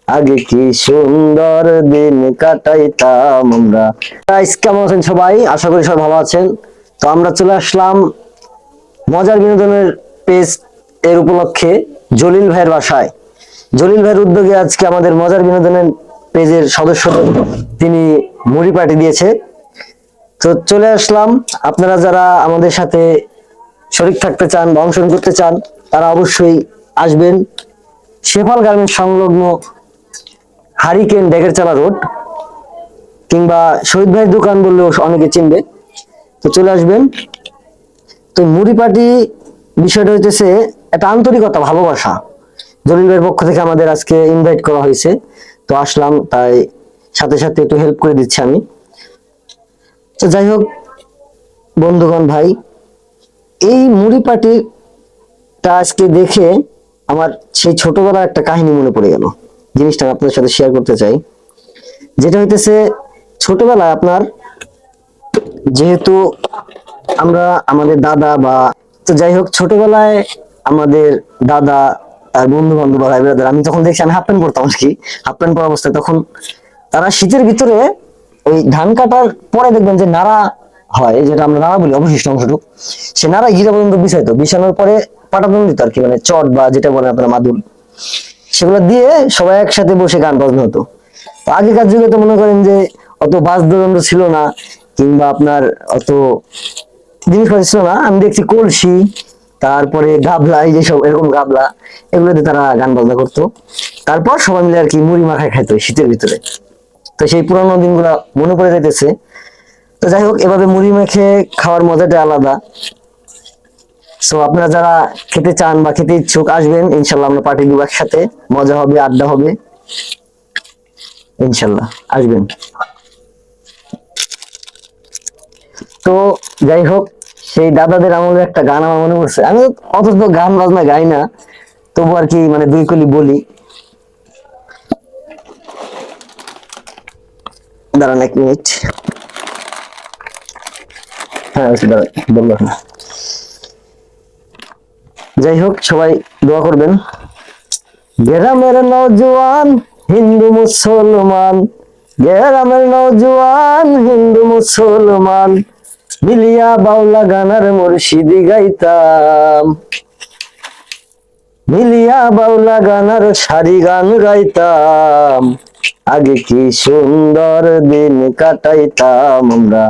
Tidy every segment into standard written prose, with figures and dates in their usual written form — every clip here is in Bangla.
আগে কি সুন্দর দিন কাটাইতাম আমরা। গাইস, কেমন আছেন সবাই? আশা করি সবাই ভালো আছেন। তো আমরা চলে আসলাম মজার বিনোদনের পেজ এর উপলক্ষে জলিল ভাইয়ের বাসায়। জলিল ভাইয়ের উদ্যোগে আজকে আমাদের মজার বিনোদনের পেজের সদস্য তিনি মুড়ি পার্টি দিয়েছে। তো চলে আসলাম। আপনারা যারা আমাদের সাথে শরীক থাকতে চান বা অংশগ্রহণ করতে চান তারা অবশ্যই আসবেন। শেফাল গার্মেন্টস সংলগ্ন হারিকেন ডেকের চালা রোড, কিংবা শহীদ ভাইয়ের দোকান বললেও অনেকে চিনবে। তো চলে আসবেন। তো মুড়ি পার্টি বিষয়টা হইতেছে একটা আন্তরিকতা, ভালোবাসা। জলিল ভাইয়ের পক্ষ থেকে আমাদের আজকে ইনভাইট করা হয়েছে, তো আসলাম, তাই সাথে সাথে একটু হেল্প করে দিচ্ছি আমি। তো যাই হোক বন্ধুগণ, ভাই, এই মুড়ি পার্টিটা আজকে দেখে আমার সেই ছোটবেলার একটা কাহিনী মনে পড়ে গেল। জিনিসটা আমি আপনাদের সাথে শেয়ার করতে চাই। যেটা হইতেছে ছোটবেলায় আপনার, যেহেতু আমরা আমাদের দাদা বা, তো যাই হোক ছোটবেলায় আমাদের দাদা তার বন্ধু বান্ধব ভাই ব্রাদার, আমি তখন দেখছি, আমি হাফ প্যান্ট পরতাম আর কি, হাফ প্যান্ট পরা অবস্থায় তখন তারা শীতের ভিতরে ওই ধান কাটার পরে দেখবেন যে নাড়া হয়, যেটা আমরা নাড়া বলি, অবশিষ্ট অংশটুকু, সে নাড়া গিরা পর্যন্ত বিছাইতো, বিছানোর পরে পাটাতন দিত আর কি, মানে চট বা যেটা বলে আপনারা মাদুর, সেগুলো দিয়ে সবাই একসাথে বসে গান বাজনা হতো। তো আগেকার যুগে তো মনে করেন যে অত বাদ্যযন্ত্র ছিল না, কিংবা আপনার অত জিনিসপত্র ছিল না। আমি দেখছি কলসি, তারপরে গাবলা, এই যেসব এরকম গাবলা, এগুলোতে তারা গান বাজনা করতো। তারপর সবাই মিলে আর কি মুড়ি মাখায় খাইতো শীতের ভিতরে। তো সেই পুরানো দিনগুলা মনে পড়ে যাইতেছে। তো যাই হোক, এভাবে মুড়ি মেখে খাওয়ার মজাটা আলাদা। সো আপনারা যারা খেতে চান বা খেতে ইচ্ছুক আসবেন, ইনশাল্লাহ আমরা পার্টি দিব একসাথে, মজা হবে, আড্ডা হবে, ইনশাল্লাহ আসবেন। তো যাই হোক, সেই দাদাদের আমলের একটা গান আমার মনে পড়ছে। আমি অত তো গান বাজনা গাই না, তবু আর কি মানে দুই কলি বলি। দাঁড়ান 1 মিনিট। হ্যাঁ দাঁড়ান, বললো না। যাই হোক, সবাই দোয়া করবেন। গ্রামের নওজোয়ান হিন্দু মুসলমান, গ্রামের নওজোয়ান হিন্দু মুসলমান, মিলিয়া বাউলা গানার মুর্শিদি গাইতাম, মিলিয়া বাউলা গানার সারি গান গাইতাম। আগে কি সুন্দর দিন কাটাইতাম আমরা,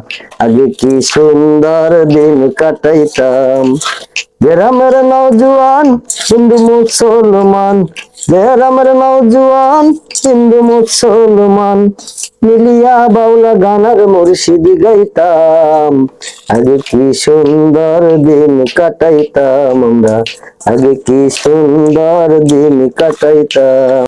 আগে কি সুন্দর দিন কাটাইতাম। গ্রামের নওজোয়ান হিন্দু মুসলমান, গ্রামের নওজোয়ান হিন্দু মুসলমান, মিলিয়া বাউলা গানার মুর্শিদি গাইতাম। আগে কি সুন্দর দিন কাটাইতাম আমরা, আগে কি সুন্দর দিন কাটাইতাম।